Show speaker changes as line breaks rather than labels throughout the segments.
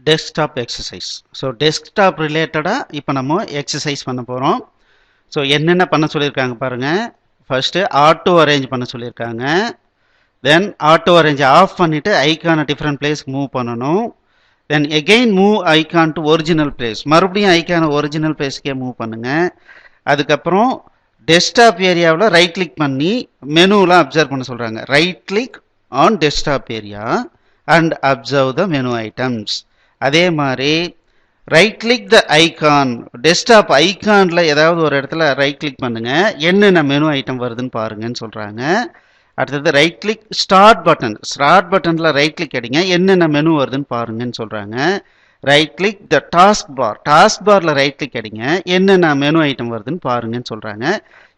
Desktop exercise. So desktop ரிலேட்டடாக இப்போ நம்ம எக்ஸசைஸ் பண்ண போகிறோம். ஸோ என்னென்ன பண்ண சொல்லியிருக்காங்க பாருங்கள். ஃபஸ்ட்டு ஆட்டோ அரேஞ்ச் பண்ண சொல்லியிருக்காங்க. தென் ஆட்டோ அரேஞ்ச் ஆஃப் பண்ணிவிட்டு ஐக்கானை டிஃப்ரெண்ட் பிளேஸ் மூவ் பண்ணணும். தென் again move icon to original place, மறுபடியும் ஐக்கானை ஒரிஜினல் பிளேஸ்க்கே மூவ் பண்ணுங்கள். அதுக்கப்புறம் டெஸ்க்டாப் ஏரியாவில் ரைட் கிளிக் பண்ணி மெனுலாம் அப்சர்வ் பண்ண சொல்கிறாங்க. Right click on desktop area and observe the menu items. அதே மாதிரி right click the icon, desktop ஐகானில் ஏதாவது ஒரு இடத்துல ரைட் கிளிக் பண்ணுங்கள், என்னென்ன மெனு ஐட்டம் வருதுன்னு பாருங்கன்னு சொல்கிறாங்க. அடுத்தது right click start button, start பட்டனில் ரைட் கிளிக் அடிங்க, என்னென்ன மெனு வருதுன்னு பாருங்கன்னு சொல்கிறாங்க. Right click the taskbar, task பாரில் ரைட் கிளிக் அடிங்க, என்னென்ன மெனு ஐட்டம் வருதுன்னு பாருங்கன்னு சொல்கிறாங்க.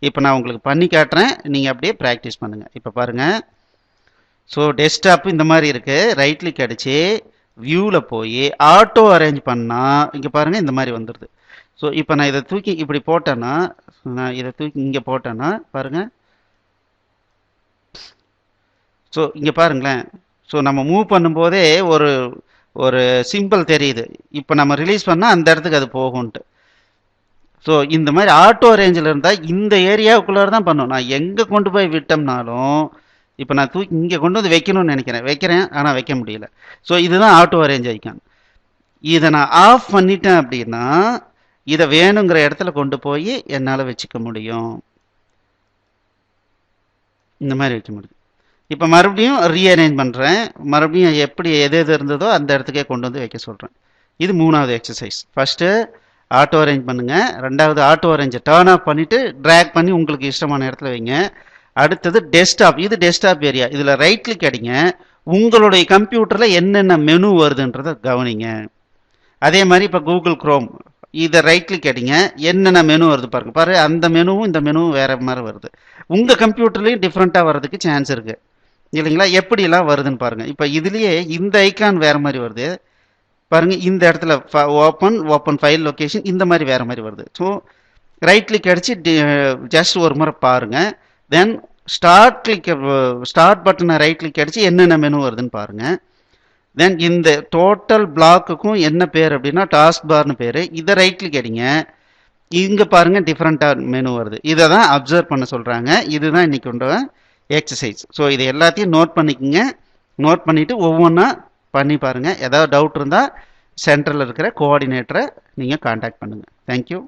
இப்போ நான் உங்களுக்கு பண்ணி காட்டுறேன், நீங்கள் அப்படியே ப்ராக்டிஸ் பண்ணுங்கள். இப்போ பாருங்கள். ஸோ டெஸ்க்டாப் இந்த மாதிரி இருக்குது. ரைட் கிளிக் அடித்து வியூவில் போய் ஆட்டோ அரேஞ்ச் பண்ணால் இங்கே பாருங்கள் இந்த மாதிரி வந்துடுது. ஸோ இப்போ நான் இதை தூக்கி இப்படி போட்டேன்னா, நான் இதை தூக்கி இங்கே போட்டேன்னா பாருங்கள். ஸோ இங்கே பாருங்களேன். ஸோ நம்ம மூவ் பண்ணும்போதே ஒரு ஒரு சிம்பிள் தெரியுது. இப்போ நம்ம ரிலீஸ் பண்ணால் அந்த இடத்துக்கு அது போகும்ன்ட்டு. ஸோ இந்த மாதிரி ஆட்டோ அரேஞ்சில் இருந்தால் இந்த ஏரியாவுக்குள்ளார தான் பண்ணணும். நான் எங்கே கொண்டு போய் விட்டோம்னாலும், இப்போ நான் தூக்கி இங்கே கொண்டு வந்து வைக்கணும்னு வைக்கிறேன், ஆனால் வைக்க முடியல. ஸோ இதுதான் ஆட்டோ அரேஞ்ச் ஐக்கான். இதை நான் ஆஃப் பண்ணிட்டேன் அப்படின்னா இதை வேணுங்கிற இடத்துல கொண்டு போய் என்னால் வச்சுக்க முடியும். இந்த மாதிரி வைக்க முடியும். இப்போ மறுபடியும் ரீஅரேஞ்ச் பண்ணுறேன். மறுபடியும் எப்படி எது எது இருந்ததோ அந்த இடத்துக்கே கொண்டு வந்து வைக்க சொல்கிறேன். இது மூணாவது எக்ஸசைஸ். ஃபஸ்ட்டு ஆட்டோ அரேஞ்ச் பண்ணுங்கள். ரெண்டாவது ஆட்டோ அரேஞ்சை டர்ன் ஆஃப் பண்ணிவிட்டு ட்ராக் பண்ணி உங்களுக்கு இஷ்டமான இடத்துல வைங்க. அடுத்தது டெஸ்க்டாப், இது டெஸ்க்டாப் ஏரியா. இதில் ரைட் கிளிக் அடிங்க, உங்களுடைய கம்ப்யூட்டரில் என்னென்ன மெனு வருதுன்றதை கவனிங்க. அதே மாதிரி இப்போ கூகுள் குரோம், இதை ரைட் கிளிக் அடிங்க, என்னென்ன மெனு வருது பாருங்க. பாரு, அந்த மெனுவும் இந்த மெனுவும் வேற மாதிரி வருது. உங்கள் கம்ப்யூட்டர்லேயும் டிஃப்ரெண்ட்டாக வர்றதுக்கு சான்ஸ் இருக்குது இல்லைங்களா? எப்படிலாம் வருதுன்னு பாருங்கள். இப்போ இதுலேயே இந்த ஐக்கான் வேறு மாதிரி வருது பாருங்கள். இந்த இடத்துல ஓப்பன் ஃபைல் லொக்கேஷன் இந்த மாதிரி வேறு மாதிரி வருது. ஸோ ரைட் கிளிக் அடித்து ஜஸ்ட் ஒரு முறை பாருங்கள். தென் ஸ்டார்ட் பட்டனை ரைட் கிளிக் அடித்து என்னென்ன மெனு வருதுன்னு பாருங்கள். தென் இந்த டோட்டல் பிளாக்குக்கும் என்ன பேர் அப்படின்னா டாஸ்க் பார்னு பேர். இதை ரைட் கிளிக் அடிங்க, இங்கே பாருங்கள் டிஃப்ரெண்ட்டாக மெனு வருது. இதை தான் அப்சர்வ் பண்ண சொல்கிறாங்க. இதுதான் இன்றைக்கி கொண்ட எக்ஸசைஸ். ஸோ இது எல்லாத்தையும் நோட் பண்ணிக்கோங்க. நோட் பண்ணிவிட்டு ஒவ்வொன்றா பண்ணி பாருங்கள். ஏதாவது டவுட் இருந்தால் சென்டரில் இருக்கிற கோஆர்டினேட்டரை நீங்கள் காண்டாக்ட் பண்ணுங்கள். தேங்க்யூ.